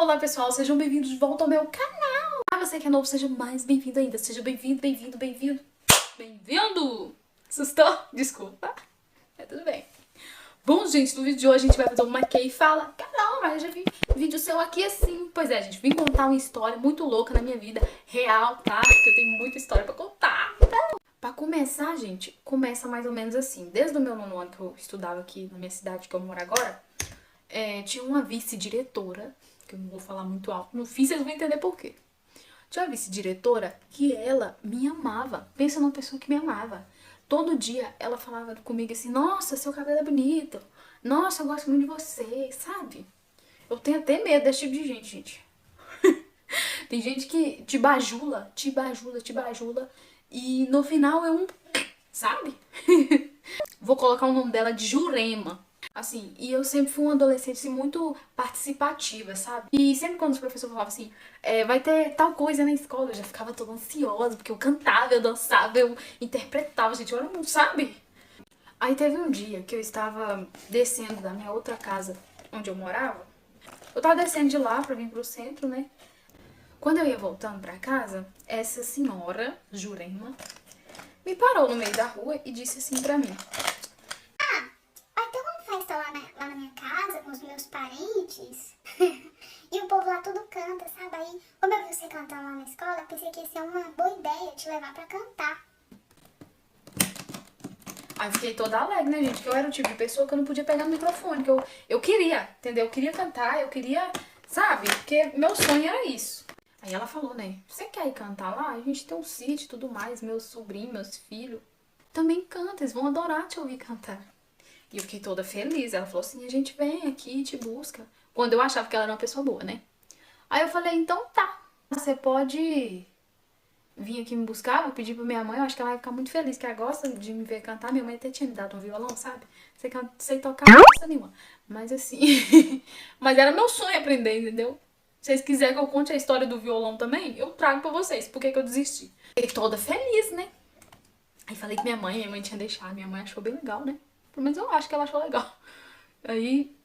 Olá pessoal, sejam bem-vindos de volta ao meu canal. Ah, você que é novo, seja mais bem-vindo ainda. Seja bem-vindo, bem-vindo, bem-vindo. Bem-vindo! Assustou? Desculpa. Tudo bem. Bom, gente, no vídeo de hoje a gente vai fazer uma Kay fala. Caramba, mas eu já vi vídeo seu aqui assim. Pois é, gente, vim contar uma história muito louca na minha vida. Real, tá? Porque eu tenho muita história pra contar. Então, pra começar, gente, começa mais ou menos assim. Desde o meu nono ano que eu estudava aqui na minha cidade, que eu moro agora, tinha uma vice-diretora, que eu não vou falar muito alto. No fim, vocês vão entender por quê. Tinha uma vice-diretora que ela me amava. Pensa numa pessoa que me amava. Todo dia ela falava comigo assim, nossa, seu cabelo é bonito. Nossa, eu gosto muito de você, sabe? Eu tenho até medo desse tipo de gente. Tem gente que te bajula, te bajula, te bajula. E no final é um... sabe? Vou colocar o nome dela de Jurema. Assim, e eu sempre fui uma adolescente assim, muito participativa, sabe? E sempre quando os professores falavam assim, vai ter tal coisa na escola, eu já ficava toda ansiosa, porque eu cantava, eu dançava, eu interpretava, gente, eu era muito, sabe? Aí teve um dia que eu estava descendo da minha outra casa, onde eu morava. Eu tava descendo de lá pra vir pro centro, né? Quando eu ia voltando pra casa, essa senhora, Jurema, me parou no meio da rua e disse assim pra mim: vai ter uma festa lá na minha casa com os meus parentes. E o povo lá tudo canta, sabe? Aí, como eu vi você cantando lá na escola, eu pensei que ia ser uma boa ideia te levar pra cantar. Aí eu fiquei toda alegre, né, gente? Que eu era o tipo de pessoa que eu não podia pegar no microfone. Que eu queria, entendeu? Eu queria cantar, eu queria, sabe? Porque meu sonho era isso. Aí ela falou, né? Você quer ir cantar lá? A gente tem um sítio e tudo mais. Meus sobrinhos, meus filhos também cantam. Eles vão adorar te ouvir cantar. E eu fiquei toda feliz. Ela falou assim, a gente vem aqui e te busca. Quando eu achava que ela era uma pessoa boa, né? Aí eu falei, então tá. Você pode vir aqui me buscar, vou pedir pra minha mãe, eu acho que ela vai ficar muito feliz, que ela gosta de me ver cantar. Minha mãe até tinha me dado um violão, sabe? Sei tocar coisa nenhuma. Mas assim, mas era meu sonho aprender, entendeu? Se vocês quiserem que eu conte a história do violão também, eu trago pra vocês. Por que eu desisti? Fiquei toda feliz, né? Aí falei que minha mãe tinha deixado, minha mãe achou bem legal, né? Pelo menos eu acho que ela achou legal. Aí,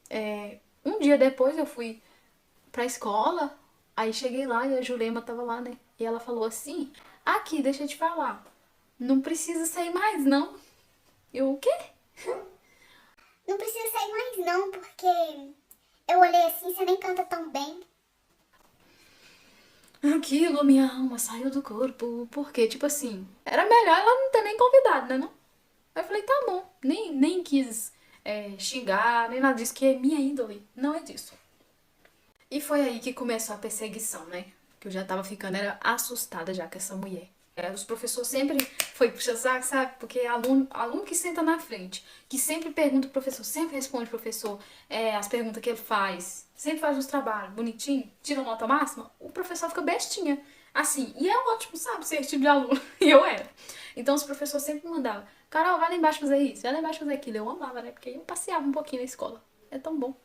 um dia depois eu fui pra escola, aí cheguei lá e a Jurema tava lá, né? E ela falou assim, aqui, deixa eu te falar, não precisa sair mais, não. Eu, o quê? Não precisa sair mais não, porque eu olhei assim, você nem canta tão bem. Aquilo, minha alma saiu do corpo, porque, tipo assim, era melhor ela não ter nem convidado, né, não? Aí eu falei, tá bom, nem quis xingar, nem nada disso, que é minha índole, não é disso. E foi aí que começou a perseguição, né? Que eu já tava ficando, era assustada já com essa mulher. Os professores sempre foi puxa saco, sabe? Porque aluno que senta na frente, que sempre pergunta pro professor, sempre responde pro professor as perguntas que ele faz, sempre faz os trabalhos bonitinho, tira nota máxima, o professor fica bestinha. Assim, e é ótimo, sabe, ser esse tipo de aluno. E eu era. Então os professores sempre me mandavam, Carol, vai lá embaixo fazer isso, vai lá embaixo fazer aquilo. Eu amava, né? Porque eu passeava um pouquinho na escola. É tão bom.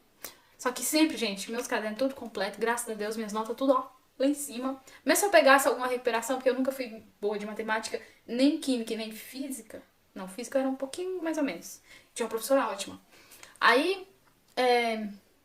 Só que sempre, gente, meus cadernos tudo completo, graças a Deus, minhas notas tudo, ó, lá em cima. Mesmo se eu pegasse alguma recuperação, porque eu nunca fui boa de matemática, nem química, nem física. Não, física era um pouquinho mais ou menos. Tinha uma professora ótima. Aí,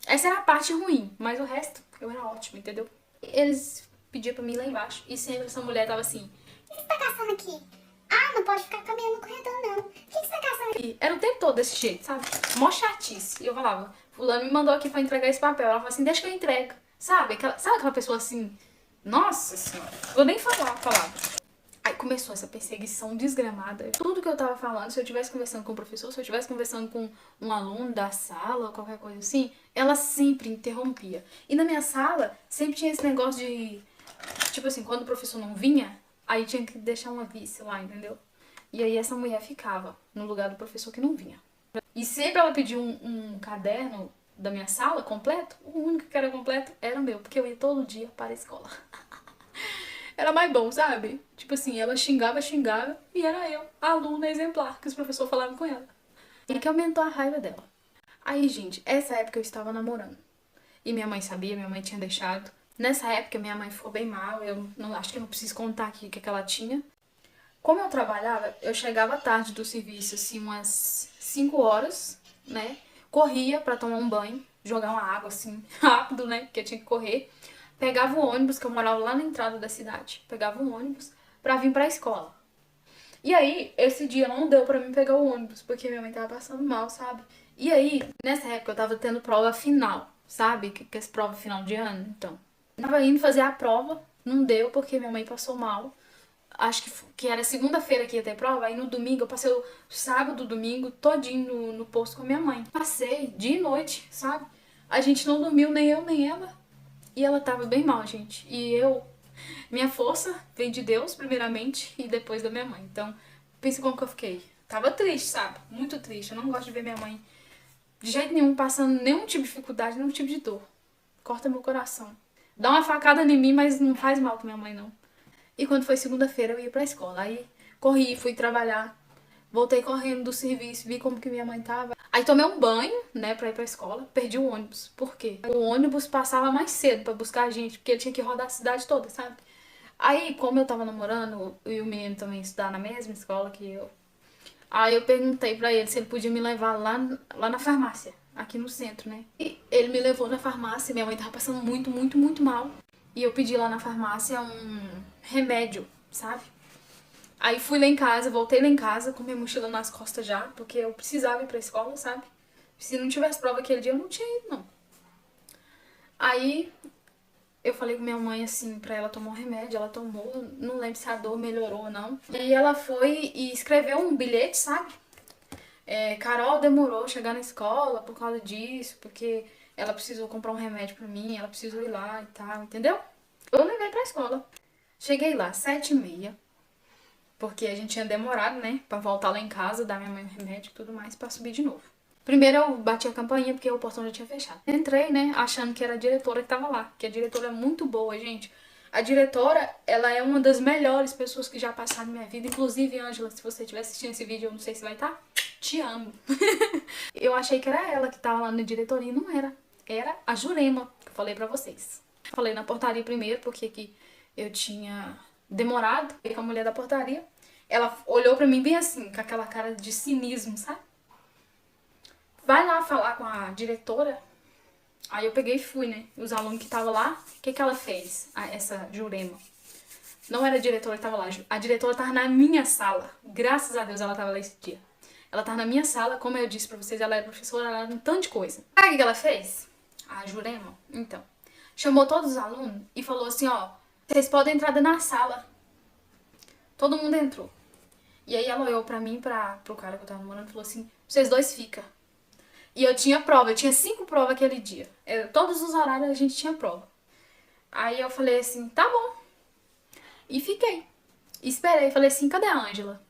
essa era a parte ruim, mas o resto eu era ótima, entendeu? Eles pediam pra mim ir lá embaixo, e sempre essa mulher tava assim, O que você tá caçando aqui? Ah, não pode ficar caminhando no corredor não. O que você tá caçando aqui? e era o tempo todo desse jeito, sabe? Mó chatice. E eu falava, fulano me mandou aqui pra entregar esse papel. Ela falava assim, deixa que eu entrego. Sabe aquela pessoa assim, nossa senhora, vou nem falar a palavra. Aí começou essa perseguição desgramada. Tudo que eu tava falando, se eu estivesse conversando com o professor, se eu estivesse conversando com um aluno da sala ou qualquer coisa assim, ela sempre interrompia. E na minha sala, sempre tinha esse negócio de, tipo assim, quando o professor não vinha, aí tinha que deixar uma vice lá, entendeu? E aí essa mulher ficava no lugar do professor que não vinha. E sempre ela pedia um caderno da minha sala completo, o único que era completo era o meu, porque eu ia todo dia para a escola. Era mais bom, sabe? Tipo assim, ela xingava, xingava, e era eu, a aluna exemplar, que os professores falavam com ela. E que aumentou a raiva dela. Aí, gente, essa época eu estava namorando. E minha mãe sabia, minha mãe tinha deixado. Nessa época minha mãe ficou bem mal, eu não, acho que eu não preciso contar aqui o que ela tinha. Como eu trabalhava, eu chegava tarde do serviço, assim, umas 5 horas, né? Corria pra tomar um banho. jogar uma água assim, rápido, né? Porque eu tinha que correr. Pegava o ônibus, que eu morava lá na entrada da cidade. Pegava o ônibus pra vir pra escola. E aí, esse dia não deu pra mim pegar o ônibus, porque minha mãe tava passando mal, sabe? E aí, nessa época eu tava tendo prova final, sabe? Que essa prova final de ano, então. Eu tava indo fazer a prova, não deu porque minha mãe passou mal. Acho que era segunda-feira que ia ter prova, aí no domingo eu passei o sábado, domingo, todinho no posto com a minha mãe. Passei dia e noite, sabe? A gente não dormiu, nem eu, nem ela. E ela tava bem mal, gente. E eu, minha força vem de Deus, primeiramente, e depois da minha mãe. Então, pensa como que eu fiquei. Tava triste, sabe? Muito triste. Eu não gosto de ver minha mãe de jeito nenhum passando nenhum tipo de dificuldade, nenhum tipo de dor. Corta meu coração. Dá uma facada em mim, mas não faz mal pra minha mãe, não. E quando foi segunda-feira, eu ia pra escola. Aí corri, fui trabalhar. Voltei correndo do serviço, vi como que minha mãe tava. Aí tomei um banho, né, pra ir pra escola. Perdi o ônibus. Por quê? O ônibus passava mais cedo pra buscar a gente, porque ele tinha que rodar a cidade toda, sabe? Aí, como eu tava namorando, e o menino também estudar na mesma escola que eu, aí eu perguntei pra ele se ele podia me levar lá na farmácia, aqui no centro, né? E ele me levou na farmácia, minha mãe tava passando muito, muito, muito mal. E eu pedi lá na farmácia um remédio, sabe? Aí fui lá em casa, voltei lá em casa com minha mochila nas costas já, porque eu precisava ir pra escola, sabe? Se não tivesse prova aquele dia, eu não tinha ido, não. Aí eu falei com minha mãe assim, pra ela tomar um remédio, ela tomou, não lembro se a dor melhorou ou não. E aí ela foi e escreveu um bilhete, sabe? Carol demorou a chegar na escola por causa disso, porque ela precisou comprar um remédio pra mim, ela precisou ir lá e tal, entendeu? Eu levei pra escola. Cheguei lá, 7h30, porque a gente tinha demorado, né, pra voltar lá em casa, dar minha mãe o remédio e tudo mais, pra subir de novo. Primeiro eu bati a campainha porque o portão já tinha fechado. Entrei, né, achando que era a diretora que tava lá, que a diretora é muito boa, gente. A diretora, ela é uma das melhores pessoas que já passaram na minha vida. Inclusive, Ângela, se você estiver assistindo esse vídeo, eu não sei se vai estar, te amo. Eu achei que era ela que tava lá na diretoria e não era. Era a Jurema, que eu falei pra vocês. Falei na portaria primeiro, porque que eu tinha demorado com a mulher da portaria. Ela olhou pra mim bem assim, com aquela cara de cinismo, sabe? Vai lá falar com a diretora. Aí eu peguei e fui, né? Os alunos que estavam lá, o que ela fez? Essa Jurema. Não era a diretora que tava lá. A diretora tava na minha sala. Graças a Deus ela tava lá esse dia. Ela tava na minha sala, como eu disse pra vocês, ela era professora, ela era um tanto de coisa. Sabe o que ela fez? A Jurema? Então. Chamou todos os alunos e falou assim, ó, vocês podem entrar na sala. Todo mundo entrou. E aí ela olhou pra mim, pro cara que eu tava namorando e falou assim, vocês dois ficam. E eu tinha prova, eu tinha 5 provas aquele dia. Todos os horários a gente tinha prova. Aí eu falei assim, tá bom. E fiquei. Esperei, falei assim, cadê a Ângela?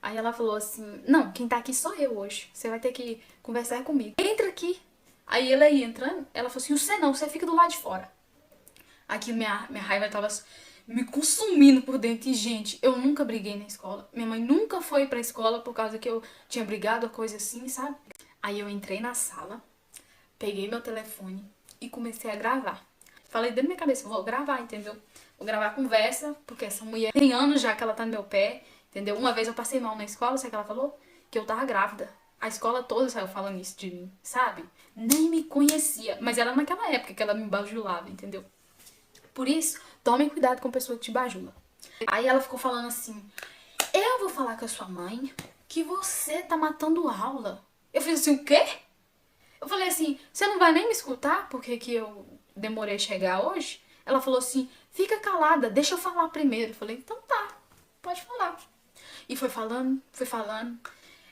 Aí ela falou assim, não, quem tá aqui sou eu hoje. Você vai ter que conversar comigo. Entra aqui. Aí ela ia entrando, ela falou assim, você não, você fica do lado de fora. Aqui minha raiva tava me consumindo por dentro. E, gente, eu nunca briguei na escola. Minha mãe nunca foi pra escola por causa que eu tinha brigado ou coisa assim, sabe? Aí eu entrei na sala, peguei meu telefone e comecei a gravar. Falei dentro da minha cabeça, vou gravar, entendeu? Vou gravar a conversa, porque essa mulher tem anos já que ela tá no meu pé, entendeu? Uma vez eu passei mal na escola, sabe o que ela falou? Que eu tava grávida. A escola toda saiu falando isso de mim, sabe? Nem me conhecia, mas era naquela época que ela me bajulava, entendeu? Por isso, tomem cuidado com a pessoa que te bajula. Aí ela ficou falando assim, eu vou falar com a sua mãe que você tá matando aula. Eu fiz assim, o quê? Eu falei assim, você não vai nem me escutar porque que eu demorei a chegar hoje? Ela falou assim, fica calada, deixa eu falar primeiro. Eu falei, então tá, pode falar. E foi falando, foi falando.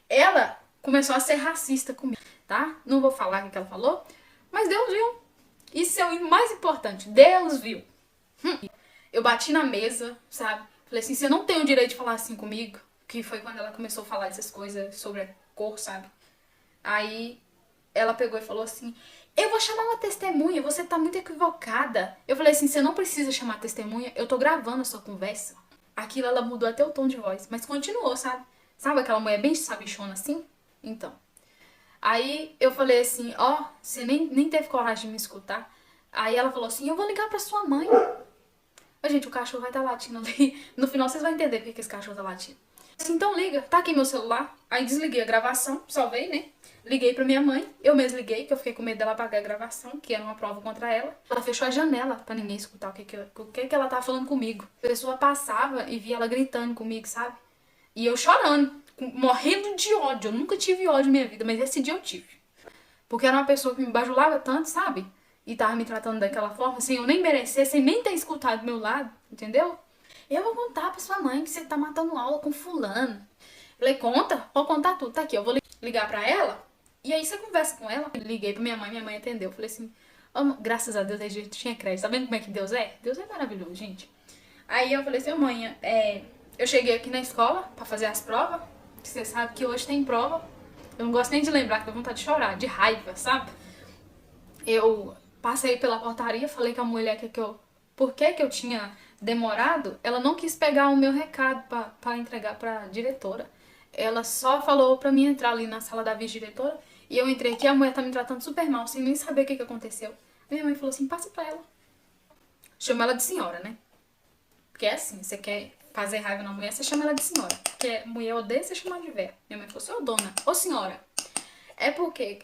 Ela começou a ser racista comigo, tá? Não vou falar o que ela falou, mas Deus viu. Isso é o mais importante, Deus viu. Eu bati na mesa, sabe? Falei assim, você não tem o direito de falar assim comigo. Que foi quando ela começou a falar essas coisas sobre a cor, sabe? Aí ela pegou e falou assim, eu vou chamar uma testemunha, você tá muito equivocada. Eu falei assim, você não precisa chamar testemunha, eu tô gravando a sua conversa. Aquilo ela mudou até o tom de voz, mas continuou, sabe? Sabe aquela mulher bem sabichona assim? Então. Aí eu falei assim, ó, você nem teve coragem de me escutar. Aí ela falou assim, eu vou ligar pra sua mãe. Mas, gente, o cachorro vai estar latindo ali. No final vocês vão entender porque que esse cachorro tá latindo. Assim, então liga, tá aqui meu celular. Aí desliguei a gravação, salvei, né? Liguei pra minha mãe, eu mesmo liguei, que eu fiquei com medo dela apagar a gravação, que era uma prova contra ela. Ela fechou a janela pra ninguém escutar o que ela tava falando comigo. A pessoa passava e via ela gritando comigo, sabe? E eu chorando, morrendo de ódio. Eu nunca tive ódio na minha vida, mas esse dia eu tive. Porque era uma pessoa que me bajulava tanto, sabe? E tava me tratando daquela forma, sem eu nem merecer, sem nem ter escutado do meu lado, entendeu? Eu vou contar pra sua mãe que você tá matando aula com fulano. Falei, conta, pode contar tudo. Tá aqui, eu vou ligar pra ela. E aí você conversa com ela. Liguei pra minha mãe atendeu. Falei assim, graças a Deus a gente tinha crédito. Tá vendo como é que Deus é? Deus é maravilhoso, gente. Aí eu falei assim, mãe, eu cheguei aqui na escola pra fazer as provas. Você sabe que hoje tem prova. Eu não gosto nem de lembrar, que dá vontade de chorar, de raiva, sabe? Eu passei pela portaria, falei com a mulher por que eu tinha demorado. Ela não quis pegar o meu recado pra entregar pra diretora. Ela só falou pra mim entrar ali na sala da vice-diretora. E eu entrei aqui, a mulher tá me tratando super mal, sem nem saber o que aconteceu. Minha mãe falou assim, passa pra ela. Chama ela de senhora, né? Porque é assim, você quer fazer raiva na mulher, você chama ela de senhora. Porque mulher odeia ser chamada de véia. Minha mãe falou assim, ô dona, ô senhora. É porque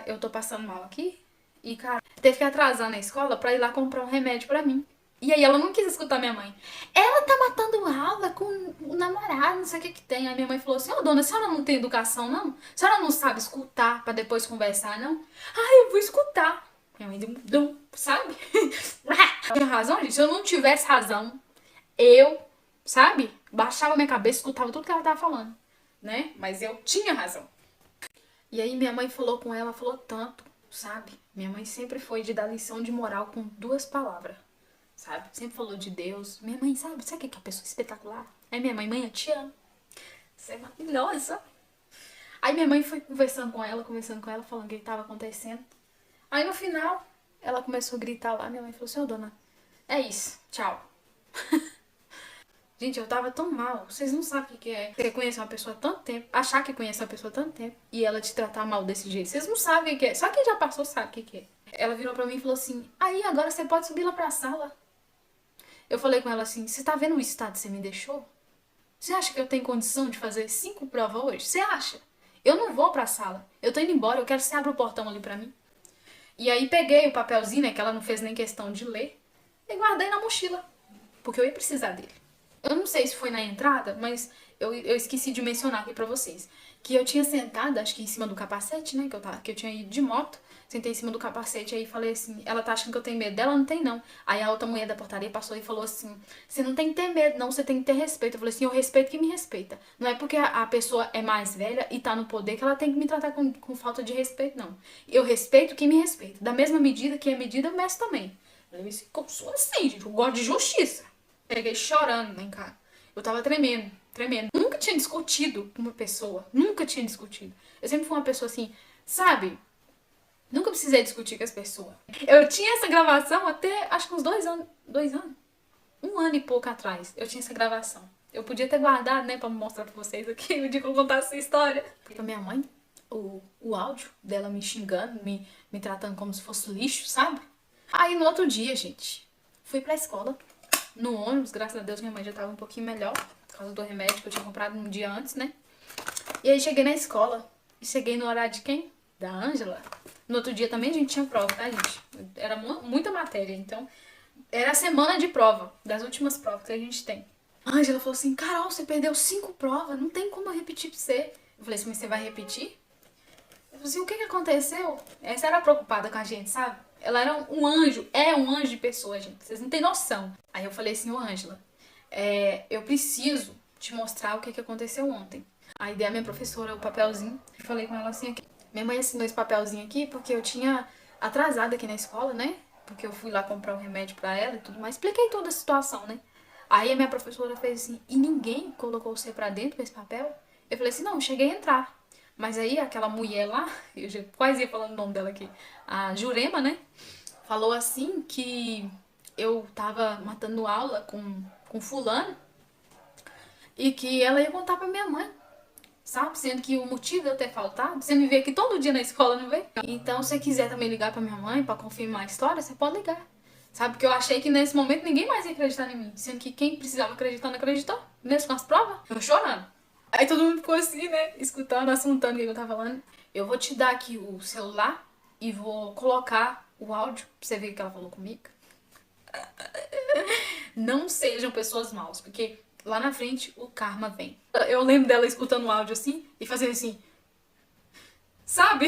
eu tô passando mal aqui e, cara, teve que atrasar na escola pra ir lá comprar um remédio pra mim. E aí ela não quis escutar minha mãe. Ela tá matando aula com o namorado, não sei o que que tem. Aí minha mãe falou assim, ô dona, a senhora não tem educação, não? A senhora não sabe escutar pra depois conversar, não? Ah, eu vou escutar. Minha mãe deu, sabe? Tinha razão, gente. Se eu não tivesse razão, eu, sabe? Baixava minha cabeça, escutava tudo que ela tava falando, né? Mas eu tinha razão. E aí minha mãe falou com ela, falou tanto, sabe? Minha mãe sempre foi de dar lição de moral com 2 palavras, sabe? Sempre falou de Deus. Minha mãe, sabe o que é uma pessoa espetacular? Aí minha mãe, eu te amo. Você é maravilhosa. Aí minha mãe foi conversando com ela, falando o que estava acontecendo. Aí no final, ela começou a gritar lá, minha mãe falou assim, ô dona, é isso, tchau. Gente, eu tava tão mal. Vocês não sabem o que é você conhecer uma pessoa há tanto tempo, achar que conhece uma pessoa há tanto tempo e ela te tratar mal desse jeito. Vocês não sabem o que é. Só quem já passou sabe o que é. Ela virou pra mim e falou assim, aí agora você pode subir lá pra sala. Eu falei com ela assim, você tá vendo o estado que você me deixou? Você acha que eu tenho condição de fazer 5 provas hoje? Você acha? Eu não vou pra sala. Eu tô indo embora, eu quero que você abra o portão ali pra mim. E aí peguei o papelzinho, né, que ela não fez nem questão de ler, e guardei na mochila, porque eu ia precisar dele. Eu não sei se foi na entrada, mas eu esqueci de mencionar aqui pra vocês. Que eu tinha sentado, acho que em cima do capacete, né? Que eu tinha ido de moto. Sentei em cima do capacete, aí falei assim, ela tá achando que eu tenho medo dela? Não tem, não. Aí a outra mulher da portaria passou e falou assim, você não tem que ter medo, não, você tem que ter respeito. Eu falei assim, eu respeito quem me respeita. Não é porque a pessoa é mais velha e tá no poder que ela tem que me tratar com falta de respeito, não. Eu respeito quem me respeita. Da mesma medida que é medida, eu meço também. Eu sou assim, gente, eu gosto de justiça. Peguei chorando lá em casa. Eu tava tremendo, tremendo. Nunca tinha discutido com uma pessoa. Nunca tinha discutido. Eu sempre fui uma pessoa assim, sabe? Nunca precisei discutir com as pessoas. Eu tinha essa gravação até, acho que uns 2 anos. 2 anos? 1 ano e pouco atrás. Eu tinha essa gravação. Eu podia ter guardado, né, pra mostrar pra vocês aqui, o dia que eu contar essa história. Pra minha mãe, o áudio dela me xingando, me tratando como se fosse lixo, sabe? Aí no outro dia, gente, fui pra escola. No ônibus, graças a Deus, minha mãe já tava um pouquinho melhor, por causa do remédio que eu tinha comprado um dia antes, né? E aí cheguei na escola, e cheguei no horário de quem? Da Ângela. No outro dia também a gente tinha prova, tá, gente? Era muita matéria, então era a semana de prova, das últimas provas que a gente tem. A Ângela falou assim, Carol, você perdeu 5 provas, não tem como eu repetir pra você. Eu falei assim, mas você vai repetir? Eu falei assim, o que aconteceu? Essa era preocupada com a gente, sabe? Ela era um anjo, é um anjo de pessoa, gente. Vocês não têm noção. Aí eu falei assim, ô Ângela, eu preciso te mostrar o que aconteceu ontem. Aí dei a minha professora o papelzinho e falei com ela assim, minha mãe assinou esse papelzinho aqui porque eu tinha atrasado aqui na escola, né? Porque eu fui lá comprar um remédio pra ela e tudo mais. Expliquei toda a situação, né? Aí a minha professora fez assim, e ninguém colocou você pra dentro com esse papel? Eu falei assim, não, cheguei a entrar. Mas aí aquela mulher lá, eu já quase ia falando o nome dela aqui, a Jurema, né? Falou assim que eu tava matando aula com fulano e que ela ia contar pra minha mãe, sabe? Sendo que o motivo de eu ter faltado, você me vê aqui todo dia na escola, não vê? Então, se você quiser também ligar pra minha mãe pra confirmar a história, você pode ligar. Sabe? Porque eu achei que nesse momento ninguém mais ia acreditar em mim. Sendo que quem precisava acreditar não acreditou. Mesmo com as provas. Eu chorando. Aí todo mundo ficou assim, né? Escutando, assuntando o que eu tava falando. Eu vou te dar aqui o celular e vou colocar o áudio pra você ver o que ela falou comigo. Não sejam pessoas maus, porque lá na frente o karma vem. Eu lembro dela escutando o áudio assim e fazendo assim. Sabe?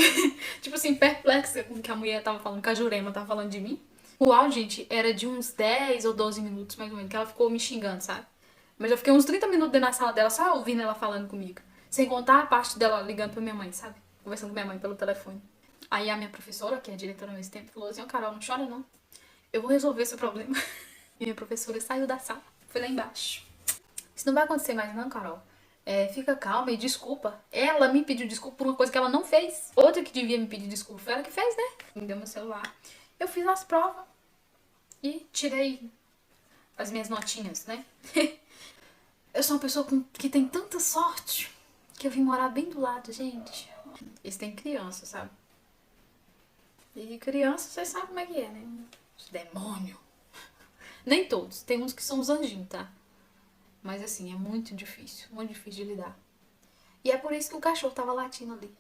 Tipo assim, perplexa com o que a mulher tava falando, que a Jurema tava falando de mim. O áudio, gente, era de uns 10 ou 12 minutos, mais ou menos, que ela ficou me xingando, sabe? Mas eu fiquei uns 30 minutos dentro da sala dela só ouvindo ela falando comigo. Sem contar a parte dela ligando pra minha mãe, sabe? Conversando com minha mãe pelo telefone. Aí a minha professora, que é a diretora nesse tempo, falou assim: Ô Carol, não chora não. Eu vou resolver seu problema. E minha professora saiu da sala, foi lá embaixo. Isso não vai acontecer mais não, Carol. Fica calma e desculpa. Ela me pediu desculpa por uma coisa que ela não fez. Outra que devia me pedir desculpa foi ela que fez, né? Me deu meu celular. Eu fiz as provas e tirei as minhas notinhas, né? Eu sou uma pessoa que tem tanta sorte que eu vim morar bem do lado, gente. Eles têm criança, sabe? E criança, vocês sabem como é que é, né? Os demônios. Nem todos. Tem uns que são os anjinhos, tá? Mas assim, é muito difícil de lidar. E é por isso que o cachorro tava latindo ali.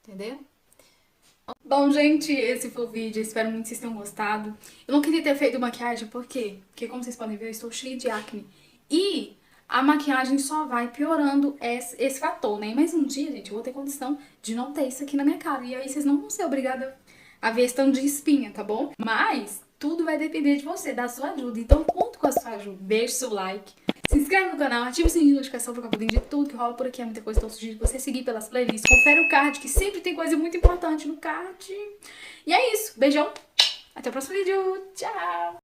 Entendeu? Bom, gente, esse foi o vídeo. Espero muito que vocês tenham gostado. Eu não queria ter feito maquiagem, por quê? Porque como vocês podem ver, eu estou cheia de acne. E a maquiagem só vai piorando esse fator, né? Mas um dia, gente, eu vou ter condição de não ter isso aqui na minha cara. E aí vocês não vão ser obrigadas a ver esse tanto de espinha, tá bom? Mas tudo vai depender de você, da sua ajuda. Então conto com a sua ajuda. Deixe seu like. Se inscreve no canal, ativa o sininho de notificação pra ficar por dentro de tudo que rola por aqui. É muita coisa, então sugiro você seguir pelas playlists. Confere o card, que sempre tem coisa muito importante no card. E é isso. Beijão. Até o próximo vídeo. Tchau.